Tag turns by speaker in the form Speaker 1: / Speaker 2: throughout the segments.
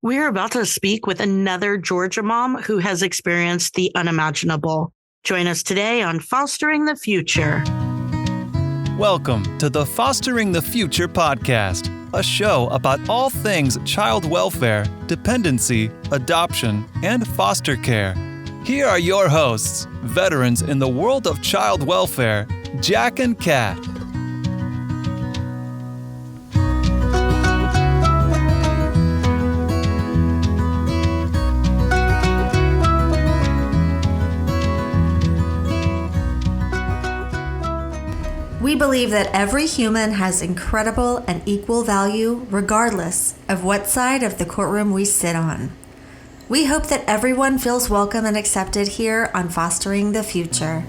Speaker 1: We are about to speak with another Georgia mom who has experienced the unimaginable. Join us today on Fostering the Future.
Speaker 2: Welcome to the Fostering the Future podcast, a show about all things child welfare, dependency, adoption, and foster care. Here are your hosts, veterans in the world of child welfare, Jack and Kat.
Speaker 3: We believe that every human has incredible and equal value regardless of what side of the courtroom we sit on. We hope that everyone feels welcome and accepted here on Fostering the Future.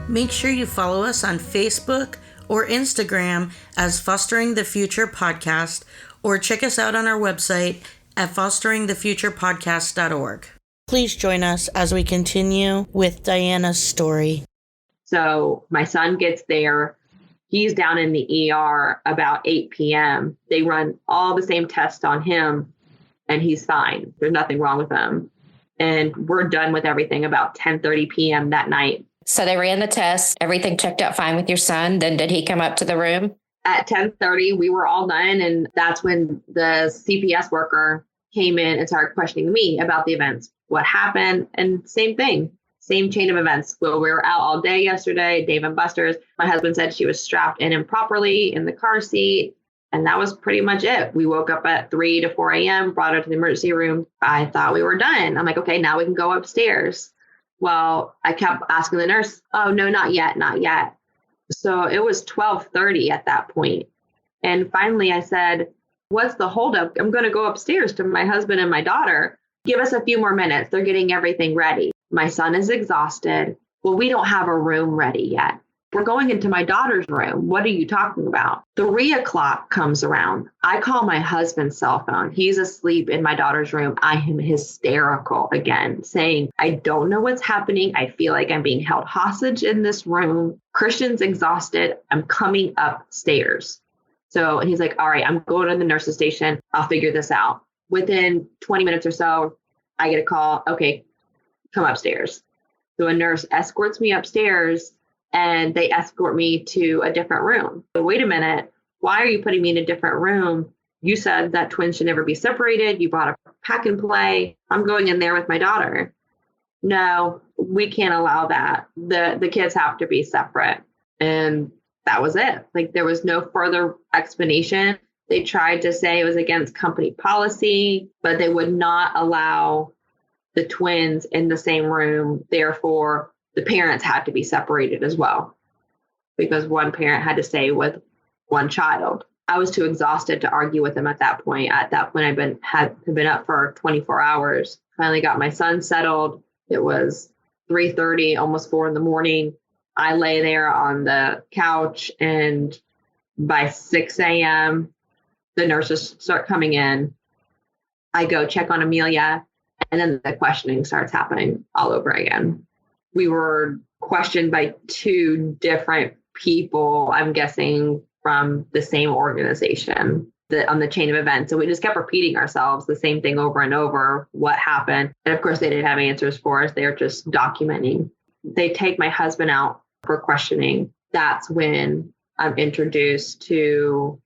Speaker 1: Make sure you follow us on Facebook or Instagram as Fostering the Future Podcast, or check us out on our website at fosteringthefuturepodcast.org. Please join us as we continue with Diana's story.
Speaker 4: So my son gets there. He's down in the ER about 8 p.m. They run all the same tests on him, and he's fine. There's nothing wrong with him. And we're done with everything about 10:30 p.m. that night.
Speaker 5: So they ran the test. Everything checked out fine with your son. Then did he come up to the room?
Speaker 4: At 10:30, we were all done. And that's when the CPS worker came in and started questioning me about the events. What happened? And same thing, same chain of events. Well, we were out all day yesterday, Dave and Buster's. My husband said she was strapped in improperly in the car seat. And that was pretty much it. We woke up at 3 to 4 a.m., brought her to the emergency room. I thought we were done. I'm like, okay, now we can go upstairs. Well, I kept asking the nurse, oh, no, not yet, not yet. So it was 12:30 at that point. And finally I said, what's the holdup? I'm going to go upstairs to my husband and my daughter. Give us a few more minutes. They're getting everything ready. My son is exhausted. Well, we don't have a room ready yet. We're going into my daughter's room. What are you talking about? 3 o'clock comes around. I call my husband's cell phone. He's asleep in my daughter's room. I am hysterical again, saying, I don't know what's happening. I feel like I'm being held hostage in this room. Christian's exhausted. I'm coming upstairs. So he's like, all right, I'm going to the nurse's station. I'll figure this out. Within 20 minutes or so, I get a call. Okay, come upstairs. So a nurse escorts me upstairs. And they escort me to a different room. But wait a minute, why are you putting me in a different room? You said that twins should never be separated. You bought a pack and play. I'm going in there with my daughter. No, we can't allow that. The kids have to be separate. And that was it. Like, there was no further explanation. They tried to say it was against company policy, but they would not allow the twins in the same room. Therefore, the parents had to be separated as well, because one parent had to stay with one child. I was too exhausted to argue with them at that point. At that point, had been up for 24 hours. Finally got my son settled. It was 3:30, almost 4 in the morning. I lay there on the couch, and by 6 a.m., the nurses start coming in. I go check on Amelia, and then the questioning starts happening all over again. We were questioned by 2 different people, I'm guessing from the same organization on the chain of events. So we just kept repeating ourselves, the same thing over and over, what happened. And of course, they didn't have answers for us. They were just documenting. They take my husband out for questioning. That's when I'm introduced to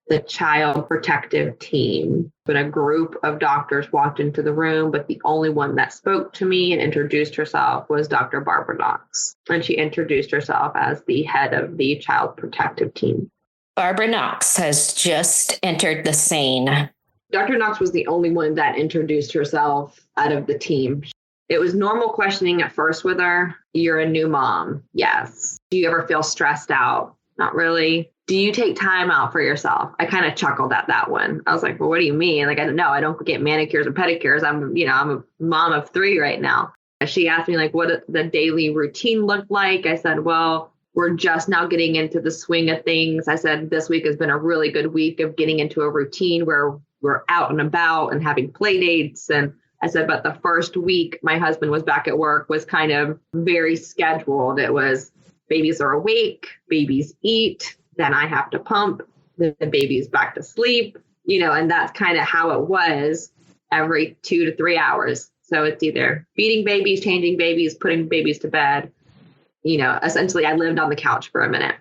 Speaker 4: the child protective team. But a group of doctors walked into the room, but the only one that spoke to me and introduced herself was Dr. Barbara Knox. And she introduced herself as the head of the child protective team.
Speaker 5: Barbara Knox has just entered the scene.
Speaker 4: Dr. Knox was the only one that introduced herself out of the team. It was normal questioning at first with her. You're a new mom. Yes. Do you ever feel stressed out? Not really. Do you take time out for yourself? I kind of chuckled at that one. I was like, well, what do you mean? Like, I don't know. I don't get manicures or pedicures. I'm a mom of 3 right now. She asked me like, what the daily routine looked like. I said, well, we're just now getting into the swing of things. I said, this week has been a really good week of getting into a routine where we're out and about and having play dates and I said, but the first week my husband was back at work was kind of very scheduled. It was babies are awake, babies eat, then I have to pump, then the baby's back to sleep, and that's kind of how it was every 2 to 3 hours. So it's either feeding babies, changing babies, putting babies to bed. Essentially I lived on the couch for a minute.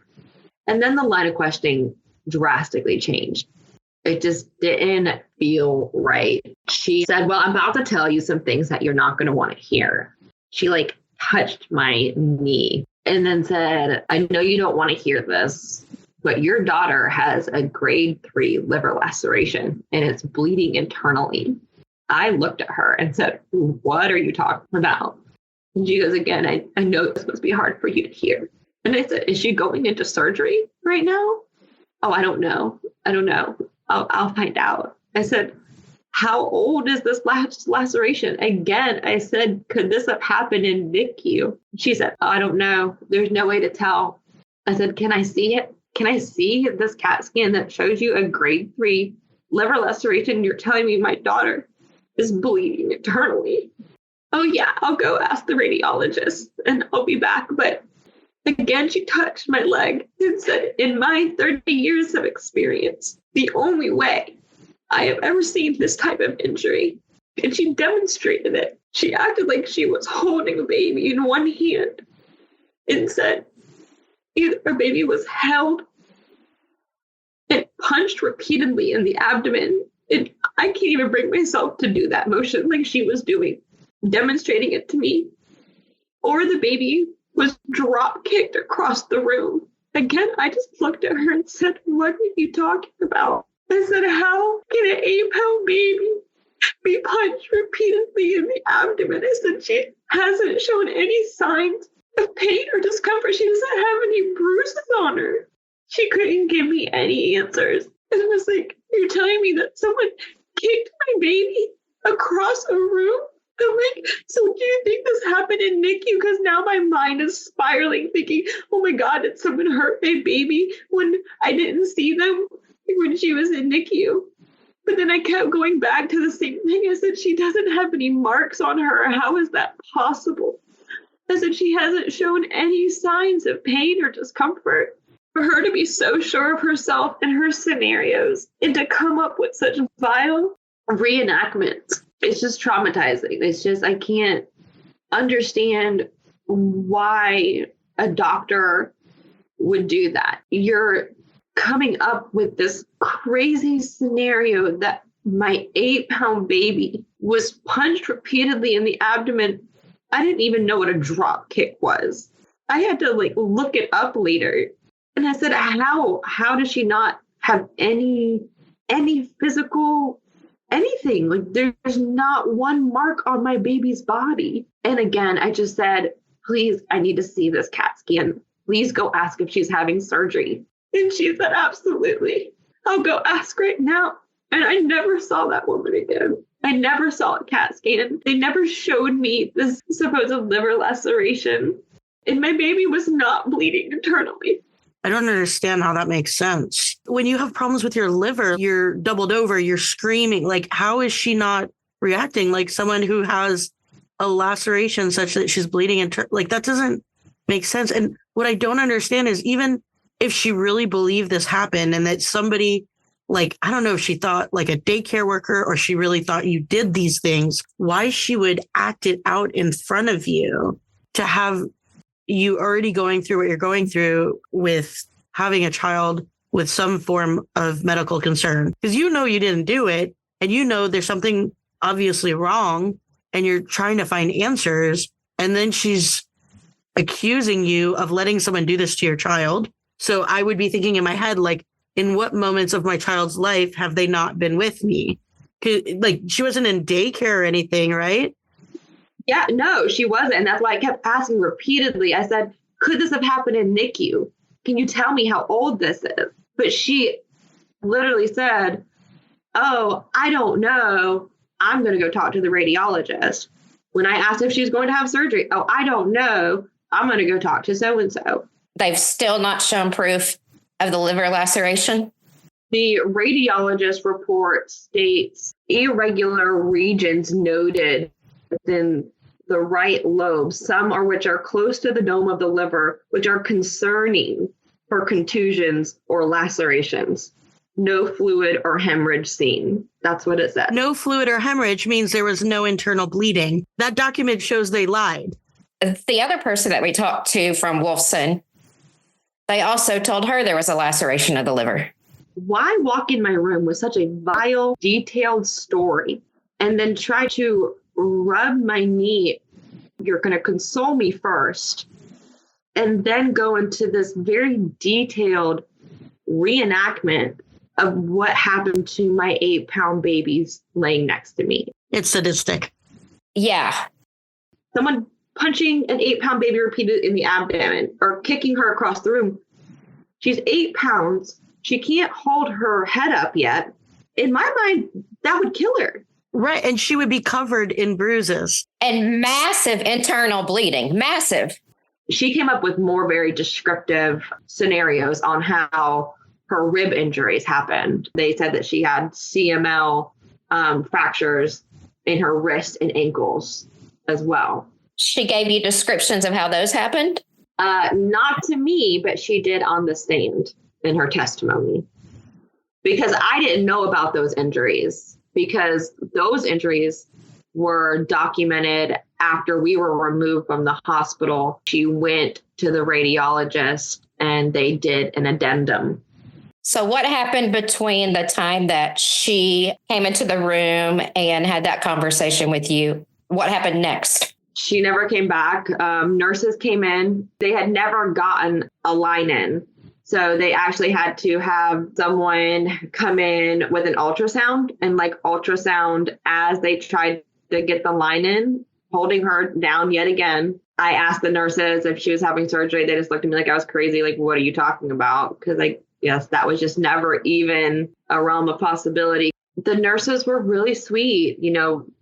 Speaker 4: And then the line of questioning drastically changed. It just didn't feel right. She said, well, I'm about to tell you some things that you're not going to want to hear. She touched my knee and then said, I know you don't want to hear this, but your daughter has a grade 3 liver laceration and it's bleeding internally. I looked at her and said, what are you talking about? And she goes, again, I know this must be hard for you to hear. And I said, is she going into surgery right now? Oh, I don't know. I'll find out. I said, how old is this laceration? Again, I said, could this have happened in NICU? She said, I don't know. There's no way to tell. I said, can I see it? Can I see this CAT scan that shows you a grade 3 liver laceration? You're telling me my daughter is bleeding internally. Oh yeah, I'll go ask the radiologist and I'll be back. But again, she touched my leg and said, in my 30 years of experience, the only way I have ever seen this type of injury, and she demonstrated it. She acted like she was holding a baby in one hand and said, either a baby was held and punched repeatedly in the abdomen. And I can't even bring myself to do that motion like she was doing, demonstrating it to me. Or the baby was drop kicked across the room. Again, I just looked at her and said, what are you talking about? I said, how can an 8-pound baby be punched repeatedly in the abdomen? I said, she hasn't shown any signs of pain or discomfort. She doesn't have any bruises on her. She couldn't give me any answers. It was like, you're telling me that someone kicked my baby across a room? I'm like, so do you think this happened in NICU? Because now my mind is spiraling, thinking, oh my God, did someone hurt my baby when I didn't see them when she was in NICU? But then I kept going back to the same thing. I said, she doesn't have any marks on her. How is that possible? I said, she hasn't shown any signs of pain or discomfort. For her to be so sure of herself and her scenarios and to come up with such vile reenactments, it's just traumatizing. It's just, I can't understand why a doctor would do that. You're coming up with this crazy scenario that my 8-pound baby was punched repeatedly in the abdomen. I didn't even know what a drop kick was. I had to look it up later. And I said, how does she not have any physical anything? There's not one mark on my baby's body. And again, I just said, please, I need to see this CAT scan. Please go ask if she's having surgery. And she said, absolutely. I'll go ask right now. And I never saw that woman again. I never saw a CAT scan. They never showed me this supposed liver laceration. And my baby was not bleeding internally.
Speaker 1: I don't understand how that makes sense. When you have problems with your liver, you're doubled over, you're screaming. How is she not reacting like someone who has a laceration such that she's bleeding? That doesn't make sense. And what I don't understand is, even if she really believed this happened and that somebody, I don't know if she thought a daycare worker or she really thought you did these things, why she would act it out in front of you to have you already going through what you're going through with having a child with some form of medical concern. Because you didn't do it, and there's something obviously wrong, and you're trying to find answers. And then she's accusing you of letting someone do this to your child. So I would be thinking in my head, in what moments of my child's life have they not been with me? She wasn't in daycare or anything, right?
Speaker 4: Yeah, no, she wasn't. And that's why I kept asking repeatedly. I said, could this have happened in NICU? Can you tell me how old this is? But she literally said, oh, I don't know. I'm going to go talk to the radiologist. When I asked if she's going to have surgery, oh, I don't know. I'm going to go talk to so-and-so.
Speaker 5: They've still not shown proof of the liver laceration?
Speaker 4: The radiologist report states irregular regions noted within the right lobe, some are which are close to the dome of the liver, which are concerning for contusions or lacerations. No fluid or hemorrhage seen. That's what it says.
Speaker 1: No fluid or hemorrhage means there was no internal bleeding. That document shows they lied.
Speaker 5: The other person that we talked to from Wolfson, they also told her there was a laceration of the liver.
Speaker 4: Why walk in my room with such a vile, detailed story and then try to rub my knee? You're going to console me first and then go into this very detailed reenactment of what happened to my 8-pound babies laying next to me.
Speaker 1: It's sadistic.
Speaker 5: Yeah.
Speaker 4: Someone punching an 8-pound baby repeated in the abdomen or kicking her across the room. She's 8 pounds. She can't hold her head up yet. In my mind, that would kill her.
Speaker 1: Right. And she would be covered in bruises.
Speaker 5: And massive internal bleeding. Massive.
Speaker 4: She came up with more very descriptive scenarios on how her rib injuries happened. They said that she had CML fractures in her wrists and ankles as well.
Speaker 5: She gave you descriptions of how those happened?
Speaker 4: Not to me, but she did on the stand in her testimony. Because I didn't know about those injuries, because those injuries were documented after we were removed from the hospital. She went to the radiologist and they did an addendum.
Speaker 5: So what happened between the time that she came into the room and had that conversation with you? What happened next?
Speaker 4: She never came back. Nurses came in. They had never gotten a line in. So they actually had to have someone come in with an ultrasound and ultrasound as they tried to get the line in, holding her down yet again. I asked the nurses if she was having surgery. They just looked at me like I was crazy. Like, what are you talking about? Because yes, that was just never even a realm of possibility. The nurses were really sweet,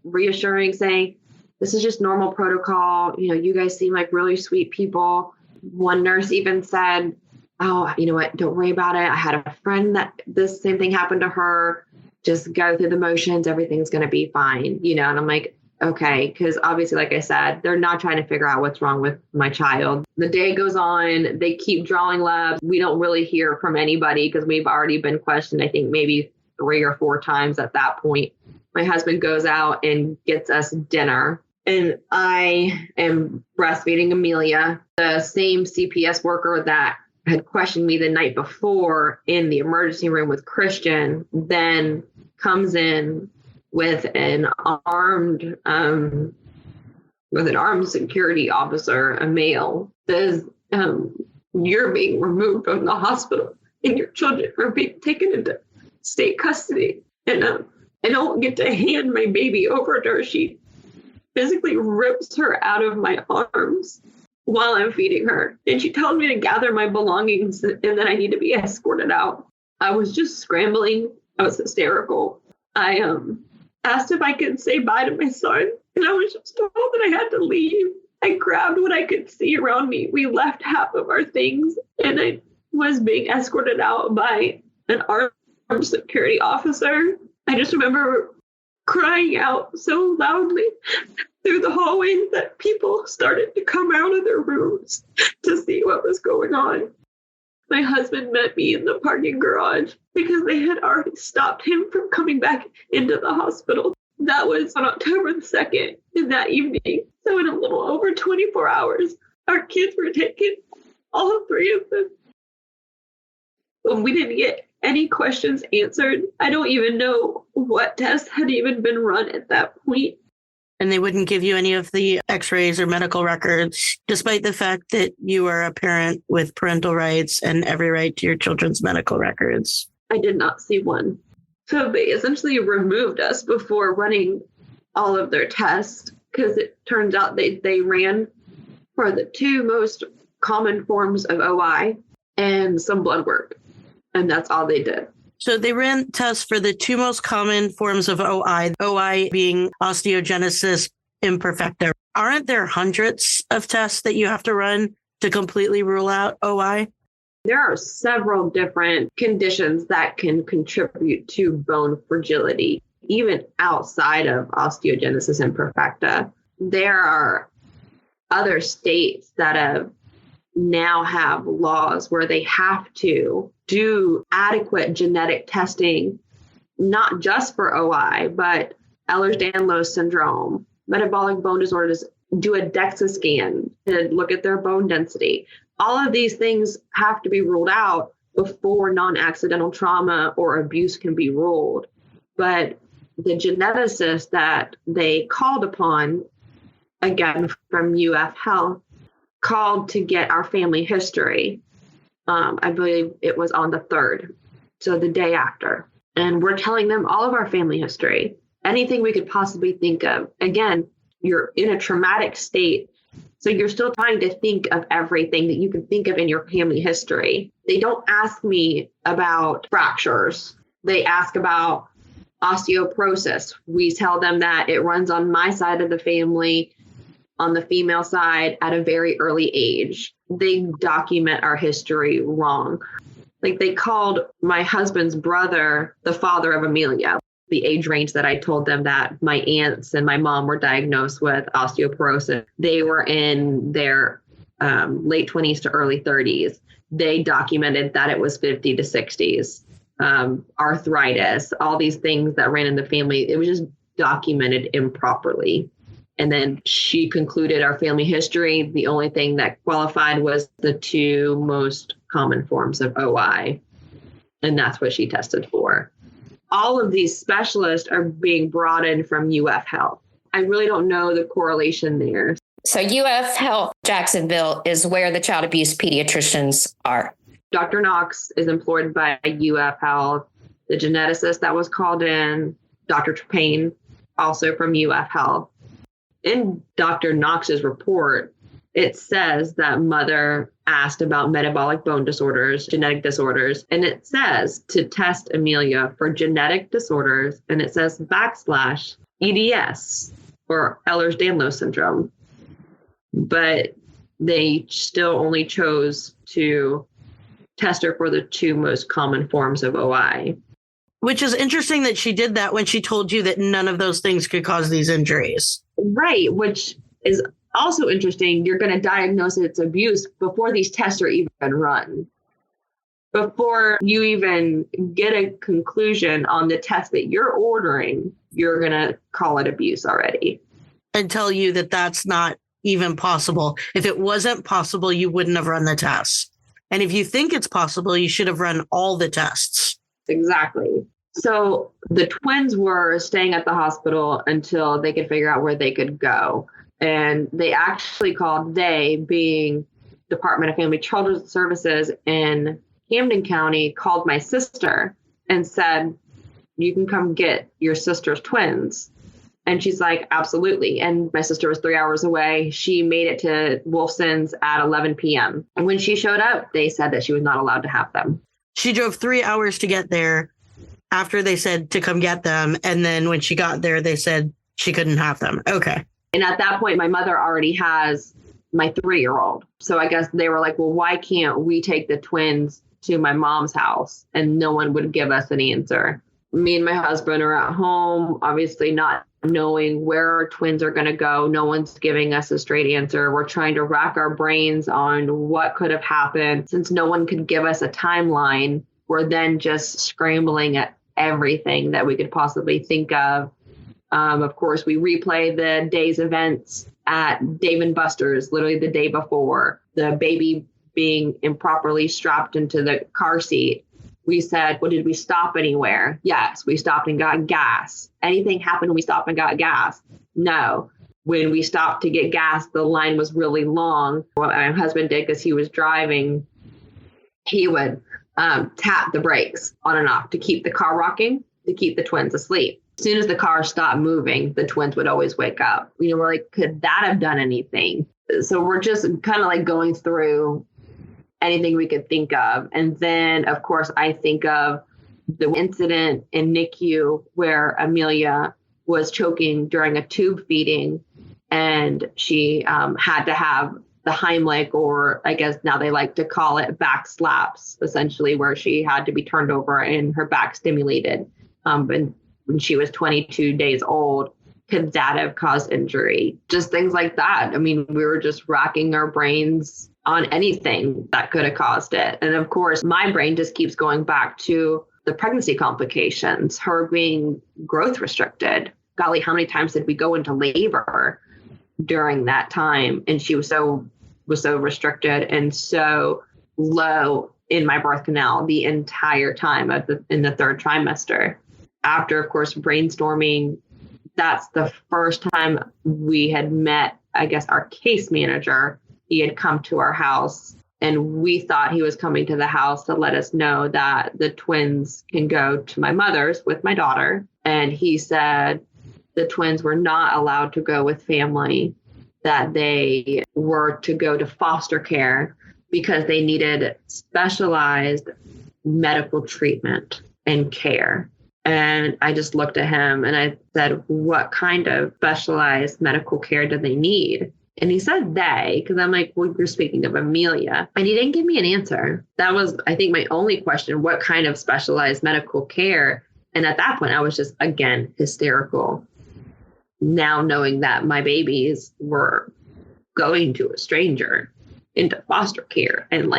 Speaker 4: reassuring, saying, this is just normal protocol. You guys seem like really sweet people. One nurse even said, oh, you know what? Don't worry about it. I had a friend that this same thing happened to her. Just go through the motions. Everything's going to be fine. And I'm like, okay, because obviously, like I said, they're not trying to figure out what's wrong with my child. The day goes on. They keep drawing labs. We don't really hear from anybody because we've already been questioned, I think maybe 3 or 4 times at that point. My husband goes out and gets us dinner. And I am breastfeeding Amelia. The same CPS worker that had questioned me the night before in the emergency room with Christian then comes in with an armed security officer, a male, says, you're being removed from the hospital and your children are being taken into state custody. And I don't get to hand my baby over to her. She physically rips her out of my arms while I'm feeding her. And she tells me to gather my belongings and that I need to be escorted out. I was just scrambling. I was hysterical. I asked if I could say bye to my son, and I was just told that I had to leave. I grabbed what I could see around me. We left half of our things, and I was being escorted out by an armed security officer. I just remember crying out so loudly through the hallways that people started to come out of their rooms to see what was going on. My husband met me in the parking garage because they had already stopped him from coming back into the hospital. That was on October the 2nd in that evening. So in a little over 24 hours, our kids were taken, all 3 of them. When we didn't get any questions answered, I don't even know what tests had even been run at that point.
Speaker 1: And they wouldn't give you any of the x-rays or medical records, despite the fact that you are a parent with parental rights and every right to your children's medical records.
Speaker 4: I did not see one. So they essentially removed us before running all of their tests, because it turns out they ran for the 2 most common forms of OI and some blood work. And that's all they did.
Speaker 1: So they ran tests for the 2 most common forms of OI being osteogenesis imperfecta. Aren't there hundreds of tests that you have to run to completely rule out OI?
Speaker 4: There are several different conditions that can contribute to bone fragility, even outside of osteogenesis imperfecta. There are other states that now have laws where they have to do adequate genetic testing, not just for OI, but Ehlers-Danlos syndrome, metabolic bone disorders, do a DEXA scan to look at their bone density. All of these things have to be ruled out before non-accidental trauma or abuse can be ruled. But the geneticist that they called upon, again from UF Health, called to get our family history. I believe it was on the 3rd, so the day after. And we're telling them all of our family history, anything we could possibly think of. Again, you're in a traumatic state, so you're still trying to think of everything that you can think of in your family history. They don't ask me about fractures. They ask about osteoporosis. We tell them that it runs on my side of the family, on the female side, at a very early age. They document our history wrong. Like, they called my husband's brother the father of Amelia, the age range that I told them that my aunts and my mom were diagnosed with osteoporosis. They were in their late 20s to early 30s. They documented that it was 50 to 60s. Arthritis, all these things that ran in the family. It was just documented improperly. And then she concluded our family history. The only thing that qualified was the 2 most common forms of OI. And that's what she tested for. All of these specialists are being brought in from UF Health. I really don't know the correlation there.
Speaker 5: So UF Health Jacksonville is where the child abuse pediatricians are.
Speaker 4: Dr. Knox is employed by UF Health. The geneticist that was called in, Dr. Trepane, also from UF Health. In Dr. Knox's report, it says that mother asked about metabolic bone disorders, genetic disorders, and it says to test Amelia for genetic disorders, and it says /EDS or Ehlers-Danlos syndrome. But they still only chose to test her for the 2 most common forms of OI.
Speaker 1: Which is interesting that she did that when she told you that none of those things could cause these injuries.
Speaker 4: Right, which is also interesting. You're going to diagnose it's abuse before these tests are even run. Before you even get a conclusion on the test that you're ordering, you're going to call it abuse already.
Speaker 1: And tell you that that's not even possible. If it wasn't possible, you wouldn't have run the tests. And if you think it's possible, you should have run all the tests.
Speaker 4: Exactly. So the twins were staying at the hospital until they could figure out where they could go. And they actually called, they being Department of Family Children's Services in Camden County, called my sister and said, you can come get your sister's twins. And she's like, absolutely. And my sister was 3 hours away. She made it to Wolfson's at 11 p.m. And when she showed up, they said that she was not allowed to have them.
Speaker 1: She drove 3 hours to get there after they said to come get them. And then when she got there, they said she couldn't have them. Okay.
Speaker 4: And at that point, my mother already has my 3-year-old. So I guess they were like, well, why can't we take the twins to my mom's house? And no one would give us an answer. Me and my husband are at home, obviously not knowing where our twins are going to go. No one's giving us a straight answer. We're trying to rack our brains on what could have happened. Since no one could give us a timeline, we're then just scrambling at everything that we could possibly think of. Of course, we replay the day's events at Dave & Buster's, literally the day before, the baby being improperly strapped into the car seat. We said, well, did we stop anywhere? Yes, we stopped and got gas. Anything happened when we stopped and got gas? No. When we stopped to get gas, the line was really long. What my husband did, because he was driving, he would tap the brakes on and off to keep the car rocking, to keep the twins asleep. As soon as the car stopped moving, the twins would always wake up. You know, we're like, could that have done anything? So we're just kind of like going through anything we could think of. And then, of course, I think of the incident in NICU where Amelia was choking during a tube feeding, and she had to have the Heimlich, or I guess now they like to call it back slaps, essentially, where she had to be turned over and her back stimulated. And when she was 22 days old, could that have caused injury? Just things like that. I mean, we were just racking our brains on anything that could have caused it. And of course, my brain just keeps going back to the pregnancy complications, her being growth restricted. Golly, how many times did we go into labor during that time? And she was so restricted and so low in my birth canal the entire time in the third trimester. After, of course, brainstorming, that's the first time we had met, I guess, our case manager. He had come to our house, and we thought he was coming to the house to let us know that the twins can go to my mother's with my daughter. And he said the twins were not allowed to go with family, that they were to go to foster care because they needed specialized medical treatment and care. And I just looked at him and I said, what kind of specialized medical care do they need? And he said they, because I'm like, well, you're speaking of Amelia. And he didn't give me an answer. That was, I think, my only question, what kind of specialized medical care? And at that point, I was just, again, hysterical. Now knowing that my babies were going to a stranger into foster care, and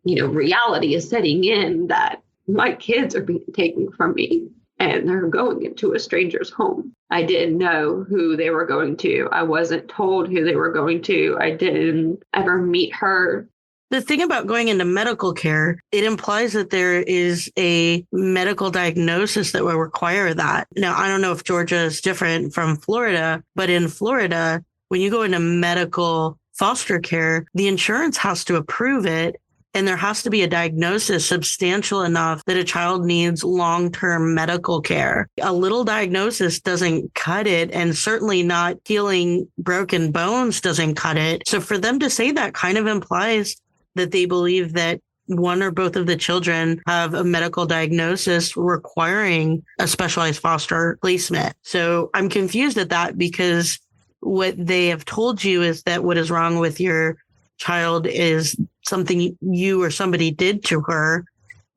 Speaker 4: reality is setting in that my kids are being taken from me and they're going into a stranger's home. I didn't know who they were going to. I wasn't told who they were going to. I didn't ever meet her.
Speaker 1: The thing about going into medical care, it implies that there is a medical diagnosis that will require that. Now, I don't know if Georgia is different from Florida, but in Florida, when you go into medical foster care, the insurance has to approve it. And there has to be a diagnosis substantial enough that a child needs long-term medical care. A little diagnosis doesn't cut it, and certainly not healing broken bones doesn't cut it. So for them to say that kind of implies that they believe that one or both of the children have a medical diagnosis requiring a specialized foster placement. So I'm confused at that, because what they have told you is that what is wrong with your child is something you or somebody did to her.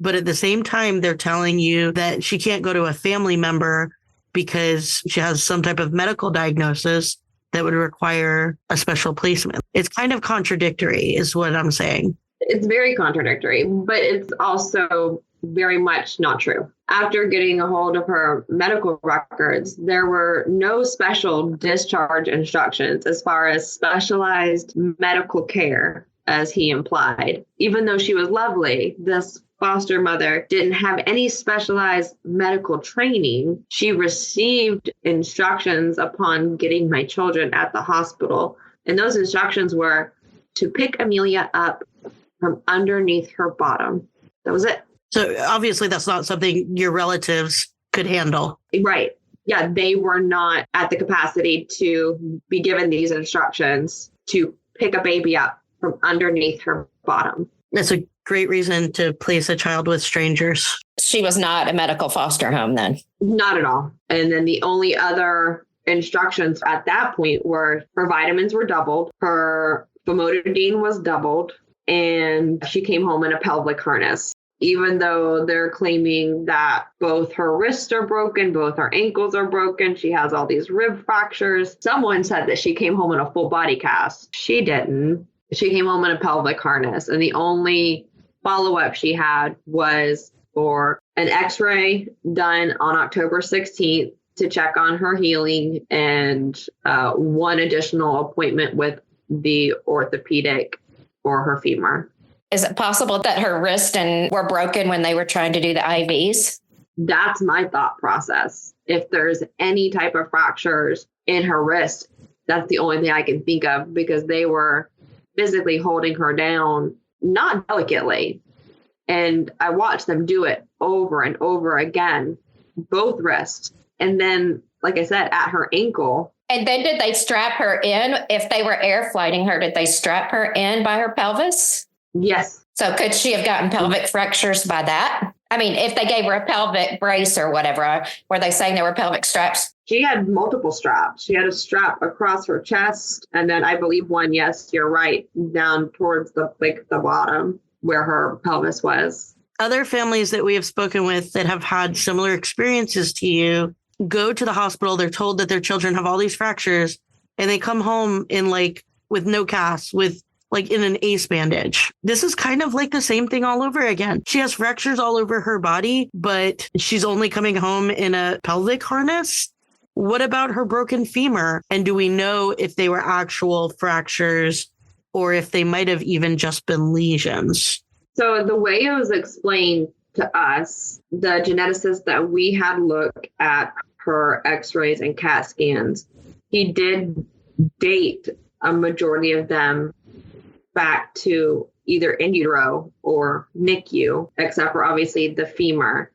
Speaker 1: But at the same time, they're telling you that she can't go to a family member because she has some type of medical diagnosis that would require a special placement. It's kind of contradictory is what I'm saying.
Speaker 4: It's very contradictory, but it's also very much not true. After getting a hold of her medical records, there were no special discharge instructions as far as specialized medical care, as he implied. Even though she was lovely, this foster mother didn't have any specialized medical training. She received instructions upon getting my children at the hospital. And those instructions were to pick Amelia up from underneath her bottom. That was it.
Speaker 1: So obviously that's not something your relatives could handle.
Speaker 4: Right. Yeah, they were not at the capacity to be given these instructions to pick a baby up from underneath her bottom.
Speaker 1: That's a great reason to place a child with strangers.
Speaker 5: She was not a medical foster home then?
Speaker 4: Not at all. And then the only other instructions at that point were her vitamins were doubled, her famotidine was doubled, and she came home in a pelvic harness. Even though they're claiming that both her wrists are broken, both her ankles are broken, she has all these rib fractures. Someone said that she came home in a full body cast. She didn't. She came home in a pelvic harness. And the only follow-up she had was for an x-ray done on October 16th to check on her healing, and one additional appointment with the orthopedic for her femur.
Speaker 5: Is it possible that her wrist were broken when they were trying to do the IVs?
Speaker 4: That's my thought process. If there's any type of fractures in her wrist, that's the only thing I can think of, because they were physically holding her down, not delicately. And I watched them do it over and over again, both wrists. And then, like I said, at her ankle.
Speaker 5: And then did they strap her in? If they were air flighting her, did they strap her in by her pelvis?
Speaker 4: Yes.
Speaker 5: So could she have gotten pelvic fractures by that? I mean, if they gave her a pelvic brace or whatever, were they saying there were pelvic straps?
Speaker 4: She had multiple straps. She had a strap across her chest, and then I believe one, yes, you're right, down towards the bottom where her pelvis was.
Speaker 1: Other families that we have spoken with that have had similar experiences to you go to the hospital. They're told that their children have all these fractures, and they come home with no cast, with in an ace bandage. This is kind of like the same thing all over again. She has fractures all over her body, but she's only coming home in a pelvic harness. What about her broken femur? And do we know if they were actual fractures or if they might have even just been lesions?
Speaker 4: So the way it was explained to us, the geneticist that we had look at her x-rays and CAT scans, he did date a majority of them back to either in utero or NICU, except for obviously the femur.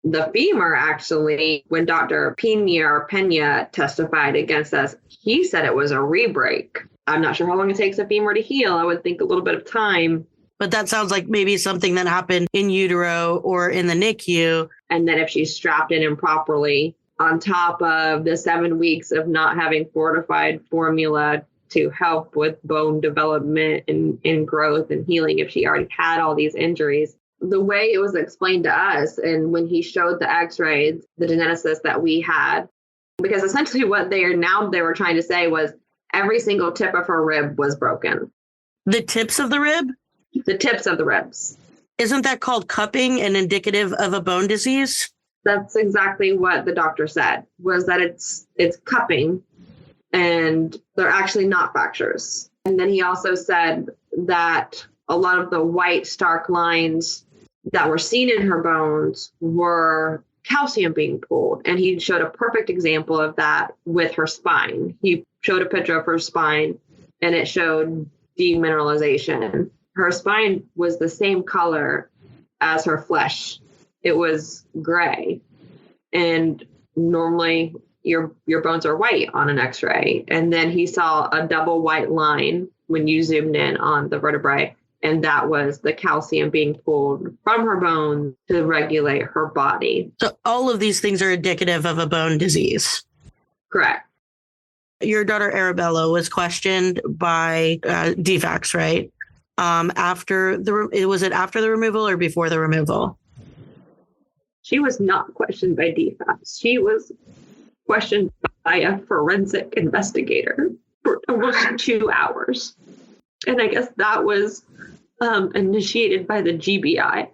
Speaker 4: The femur, actually, when Dr. Pena testified against us, he said it was a re-break. I'm not sure how long it takes a femur to heal. I would think a little bit of time.
Speaker 1: But that sounds like maybe something that happened in utero or in the NICU.
Speaker 4: And then if she's strapped in improperly, on top of the 7 weeks of not having fortified formula to help with bone development and growth and healing, if she already had all these injuries. The way it was explained to us, and when he showed the x-rays, the geneticist that we had, because essentially what they were trying to say was every single tip of her rib was broken.
Speaker 1: The tips of the rib?
Speaker 4: The tips of the ribs.
Speaker 1: Isn't that called cupping and indicative of a bone disease?
Speaker 4: That's exactly what the doctor said, was that it's cupping and they're actually not fractures. And then he also said that a lot of the white stark lines that were seen in her bones were calcium being pulled. And he showed a perfect example of that with her spine. He showed a picture of her spine and it showed demineralization. Her spine was the same color as her flesh. It was gray. And normally your bones are white on an x-ray. And then he saw a double white line when you zoomed in on the vertebrae. And that was the calcium being pulled from her bone to regulate her body.
Speaker 1: So all of these things are indicative of a bone disease.
Speaker 4: Correct.
Speaker 1: Your daughter Arabella was questioned by DFACS, right? Was it after the removal or before the removal?
Speaker 4: She was not questioned by DFACS. She was questioned by a forensic investigator for almost 2 hours. And I guess that was initiated by the GBI.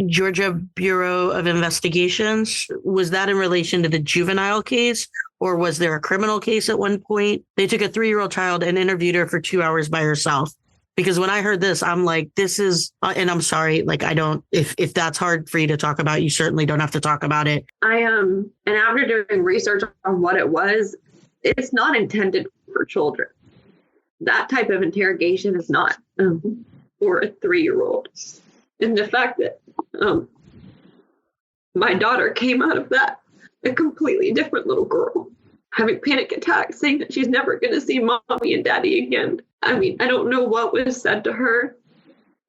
Speaker 1: Georgia Bureau of Investigations. Was that in relation to the juvenile case, or was there a criminal case at one point? They took a 3-year-old child and interviewed her for 2 hours by herself. Because when I heard this, I'm like, this is, and I'm sorry, I don't, if that's hard for you to talk about, you certainly don't have to talk about it.
Speaker 4: And after doing research on what it was, it's not intended for children. That type of interrogation is not for a 3-year-old. And the fact that my daughter came out of that a completely different little girl, having panic attacks, saying that she's never going to see mommy and daddy again. I mean, I don't know what was said to her.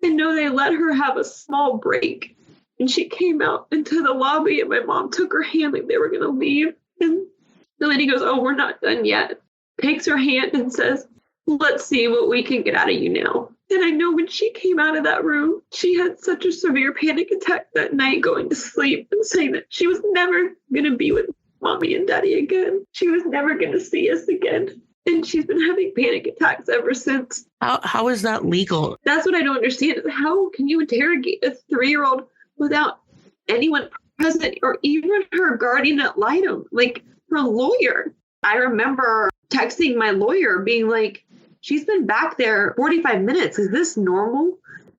Speaker 4: I know they let her have a small break. And she came out into the lobby and my mom took her hand like they were going to leave. And the lady goes, "Oh, we're not done yet." Takes her hand and says, "Let's see what we can get out of you now." And I know when she came out of that room, she had such a severe panic attack that night going to sleep and saying that she was never going to be with mommy and daddy again. She was never going to see us again. And she's been having panic attacks ever since.
Speaker 1: How is that legal?
Speaker 4: That's what I don't understand. Is how can you interrogate a 3-year-old without anyone present or even her guardian ad litem, like her lawyer? I remember texting my lawyer being like, "She's been back there 45 minutes. Is this normal?"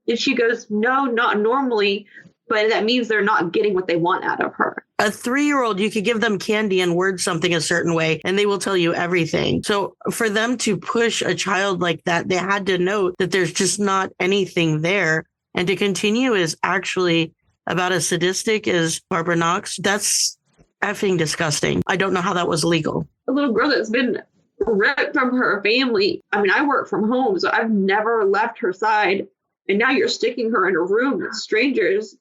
Speaker 4: And she goes, "No, not normally. But that means they're not getting what they want out of her."
Speaker 1: A 3-year-old, you could give them candy and word something a certain way, and they will tell you everything. So for them to push a child like that, they had to know that there's just not anything there. And to continue is actually about as sadistic as Barbara Knox. That's effing disgusting. I don't know how that was legal.
Speaker 4: A little girl that's been ripped from her family. I mean, I work from home, so I've never left her side. And now you're sticking her in a room with strangers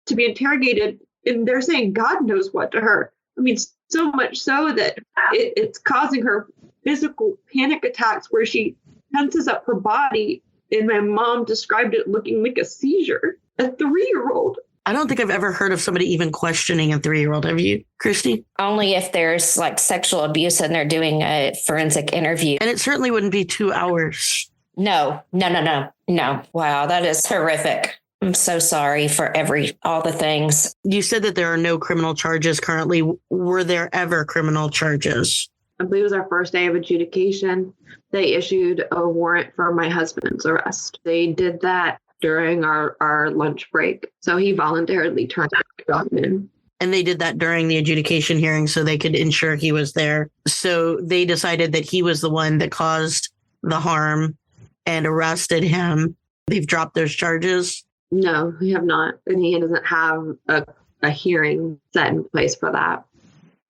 Speaker 4: to be interrogated, and they're saying God knows what to her. I mean, so much so that it's causing her physical panic attacks where she tenses up her body. And my mom described it looking like a seizure. A 3-year-old.
Speaker 1: I don't think I've ever heard of somebody even questioning a 3-year-old. Have you, Christy?
Speaker 5: Only if there's like sexual abuse and they're doing a forensic interview.
Speaker 1: And it certainly wouldn't be 2 hours.
Speaker 5: No. Wow, that is horrific. I'm so sorry for all the things.
Speaker 1: You said that there are no criminal charges currently. Were there ever criminal charges?
Speaker 4: I believe it was our first day of adjudication. They issued a warrant for my husband's arrest. They did that during our lunch break. So he voluntarily turned in.
Speaker 1: And they did that during the adjudication hearing so they could ensure he was there. So they decided that he was the one that caused the harm and arrested him. They've dropped those charges?
Speaker 4: No, we have not. And he doesn't have a hearing set in place for that.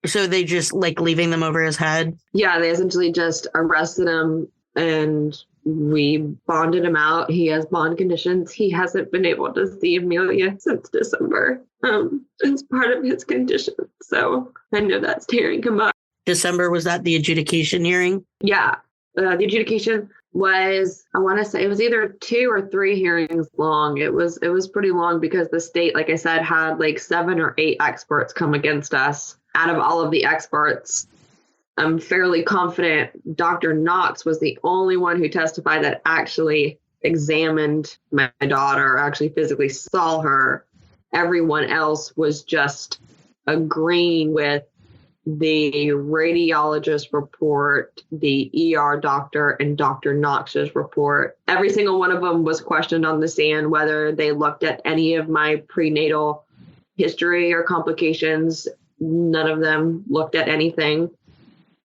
Speaker 1: So they just like leaving them over his head?
Speaker 4: Yeah, they essentially just arrested him and we bonded him out. He has bond conditions. He hasn't been able to see Amelia since December. It's part of his condition. So I know that's tearing him up.
Speaker 1: December, was that the adjudication hearing?
Speaker 4: Yeah. The adjudication was, I want to say it was either 2 or 3 hearings long. It was pretty long because the state, like I said, had like 7 or 8 experts come against us. Out of all of the experts, I'm fairly confident Dr. Knox was the only one who testified that actually examined my daughter, actually physically saw her. Everyone else was just agreeing with the radiologist report, the ER doctor, and Dr. Knox's report. Every single one of them was questioned on the stand, whether they looked at any of my prenatal history or complications. None of them looked at anything.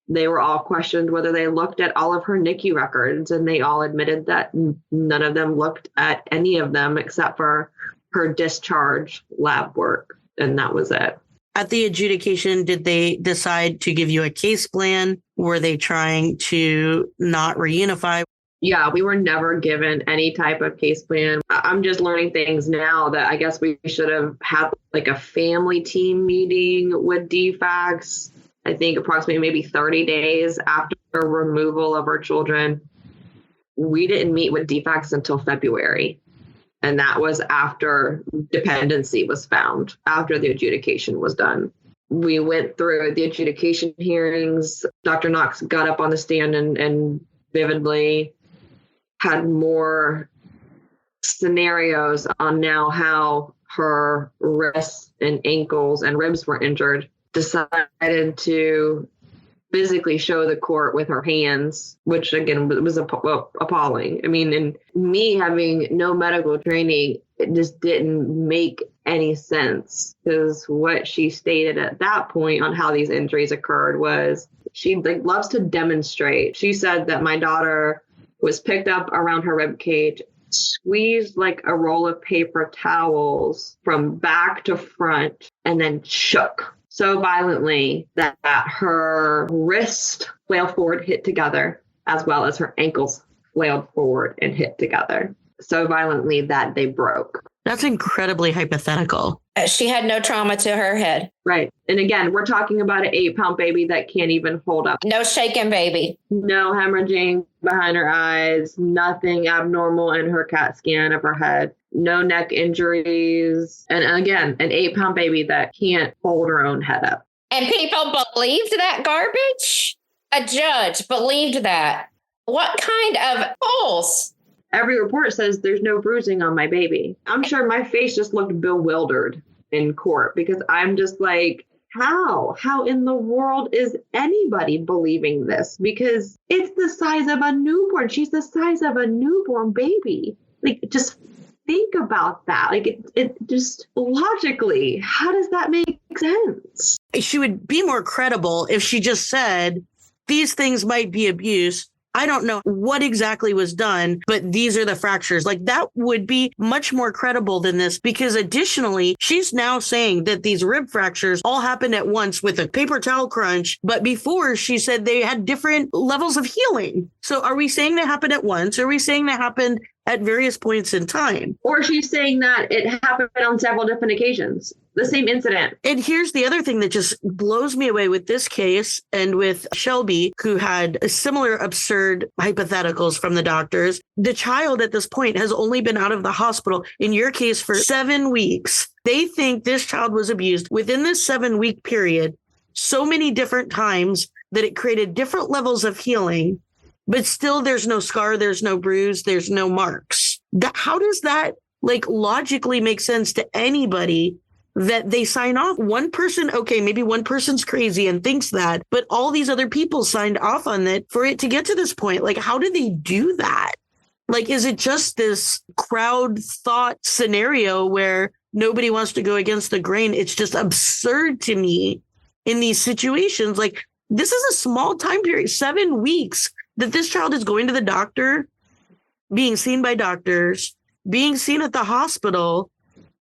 Speaker 4: They were all questioned whether they looked at all of her NICU records, and they all admitted that none of them looked at any of them except for her discharge lab work, and that was it.
Speaker 1: At the adjudication, did they decide to give you a case plan? Were they trying to not reunify?
Speaker 4: Yeah, we were never given any type of case plan. I'm just learning things now that I guess we should have had like a family team meeting with DFACS. I think approximately maybe 30 days after removal of our children. We didn't meet with DFACS until February. And that was after dependency was found, after the adjudication was done. We went through the adjudication hearings. Dr. Knox got up on the stand and vividly had more scenarios on now how her wrists and ankles and ribs were injured. Decided to physically show the court with her hands, which again was appalling. I mean, and me having no medical training, it just didn't make any sense, because what she stated at that point on how these injuries occurred was she loves to demonstrate. She said that my daughter was picked up around her rib cage, squeezed like a roll of paper towels from back to front, and then shook so violently that her wrist flailed forward, hit together, as well as her ankles flailed forward and hit together so violently that they broke.
Speaker 1: That's incredibly hypothetical.
Speaker 5: She had no trauma to her head.
Speaker 4: Right. And again, we're talking about an 8-pound baby that can't even hold up.
Speaker 5: No shaking baby.
Speaker 4: No hemorrhaging behind her eyes. Nothing abnormal in her CAT scan of her head. No neck injuries. And again, an 8-pound baby that can't hold her own head up.
Speaker 5: And people believed that garbage? A judge believed that. What kind of fools?
Speaker 4: Every report says there's no bruising on my baby. I'm sure my face just looked bewildered in court, because I'm just like, how in the world is anybody believing this? Because it's the size of a newborn. She's the size of a newborn baby. Like, just think about that. Like, it just logically, how does that make sense?
Speaker 1: She would be more credible if she just said, these things might be abuse. I don't know what exactly was done, but these are the fractures. Like, that would be much more credible than this, because additionally, she's now saying that these rib fractures all happened at once with a paper towel crunch. But before, she said they had different levels of healing. So are we saying they happened at once? Are we saying they happened at various points in time.
Speaker 4: Or she's saying that it happened on several different occasions, the same incident.
Speaker 1: And here's the other thing that just blows me away with this case and with Shelby, who had similar absurd hypotheticals from the doctors. The child at this point has only been out of the hospital, in your case, for 7 weeks. They think this child was abused within this 7-week period so many different times that it created different levels of healing, but still there's no scar, there's no bruise, there's no marks. How does that logically make sense to anybody that they sign off? One person, okay, maybe one person's crazy and thinks that, but all these other people signed off on it for it to get to this point. How do they do that? Is it just this crowd thought scenario where nobody wants to go against the grain? It's just absurd to me in these situations. This is a small time period, 7 weeks, that this child is going to the doctor, being seen by doctors, being seen at the hospital.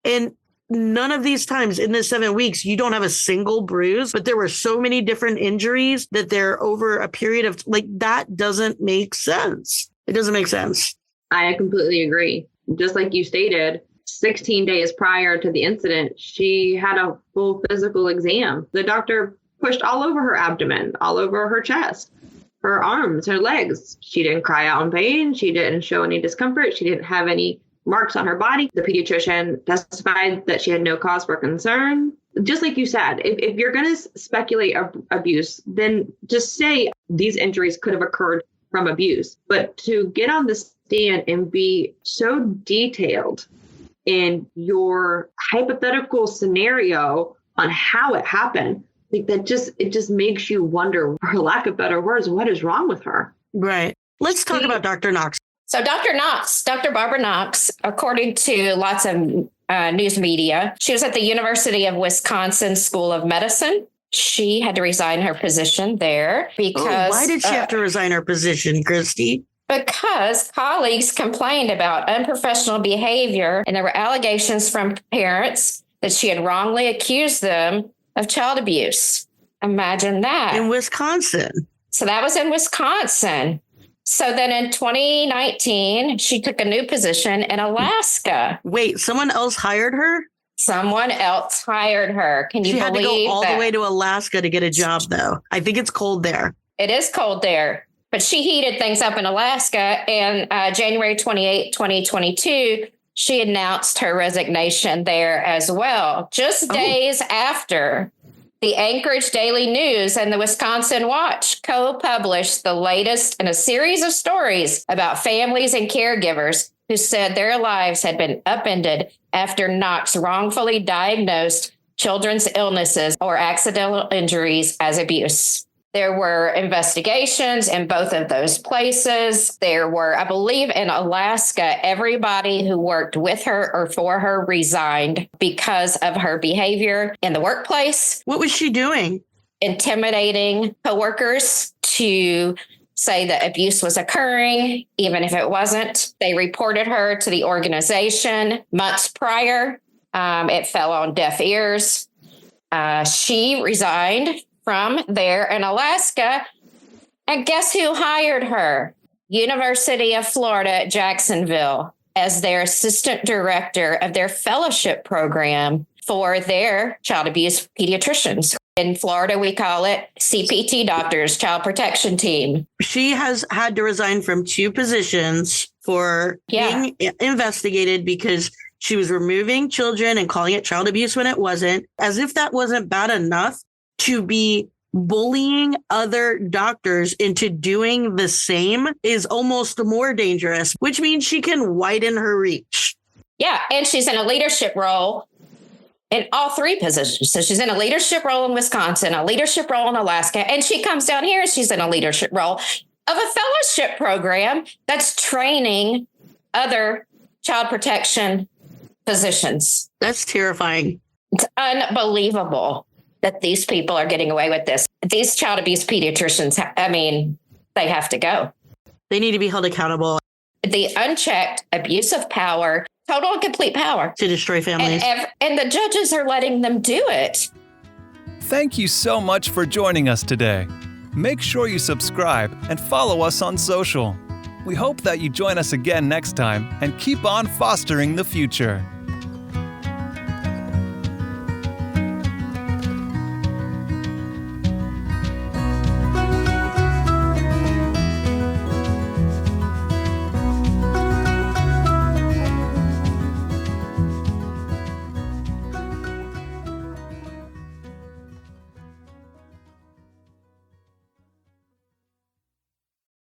Speaker 1: And none of these times in the 7 weeks, you don't have a single bruise, but there were so many different injuries that they're over a period of that doesn't make sense. It doesn't make sense.
Speaker 4: I completely agree. Just like you stated, 16 days prior to the incident, she had a full physical exam. The doctor pushed all over her abdomen, all over her chest, her arms, her legs. She didn't cry out in pain. She didn't show any discomfort. She didn't have any marks on her body. The pediatrician testified that she had no cause for concern. Just like you said, if you're going to speculate abuse, then just say these injuries could have occurred from abuse. But to get on the stand and be so detailed in your hypothetical scenario on how it happened, it just makes you wonder, for lack of better words, what is wrong with her?
Speaker 1: Right. Let's talk about Dr. Knox.
Speaker 5: So Dr. Barbara Knox, according to lots of news media, she was at the University of Wisconsin School of Medicine. She had to resign her position there because...
Speaker 1: why did she have to resign her position, Christy?
Speaker 5: Because colleagues complained about unprofessional behavior, and there were allegations from parents that she had wrongly accused them of child abuse. Imagine that.
Speaker 1: In Wisconsin.
Speaker 5: So that was in Wisconsin. So then in 2019, she took a new position in Alaska.
Speaker 1: Wait, someone else hired her?
Speaker 5: Someone else hired her. Can you believe that?
Speaker 1: She had to go all the way to Alaska to get a job, though. I think it's cold there.
Speaker 5: It is cold there. But she heated things up in Alaska. And January 28, 2022, she announced her resignation there as well, just days after the Anchorage Daily News and the Wisconsin Watch co-published the latest in a series of stories about families and caregivers who said their lives had been upended after Knox wrongfully diagnosed children's illnesses or accidental injuries as abuse. There were investigations in both of those places. There were, I believe, in Alaska, everybody who worked with her or for her resigned because of her behavior in the workplace.
Speaker 1: What was she doing?
Speaker 5: Intimidating coworkers to say that abuse was occurring, even if it wasn't. They reported her to the organization months prior. It fell on deaf ears. She resigned from there in Alaska. And guess who hired her? University of Florida at Jacksonville as their assistant director of their fellowship program for their child abuse pediatricians. In Florida, we call it CPT doctors, Child Protection Team.
Speaker 1: She has had to resign from 2 positions for being investigated because she was removing children and calling it child abuse when it wasn't, as if that wasn't bad enough, to be bullying other doctors into doing the same is almost more dangerous, which means she can widen her reach.
Speaker 5: Yeah, and she's in a leadership role in all 3 positions. So she's in a leadership role in Wisconsin, a leadership role in Alaska, and she comes down here and she's in a leadership role of a fellowship program that's training other child protection physicians.
Speaker 1: That's terrifying.
Speaker 5: It's unbelievable that these people are getting away with this. These child abuse pediatricians, they have to go.
Speaker 1: They need to be held accountable.
Speaker 5: The unchecked abuse of power, total and complete power.
Speaker 1: To destroy families.
Speaker 5: And the judges are letting them do it.
Speaker 2: Thank you so much for joining us today. Make sure you subscribe and follow us on social. We hope that you join us again next time and keep on fostering the future.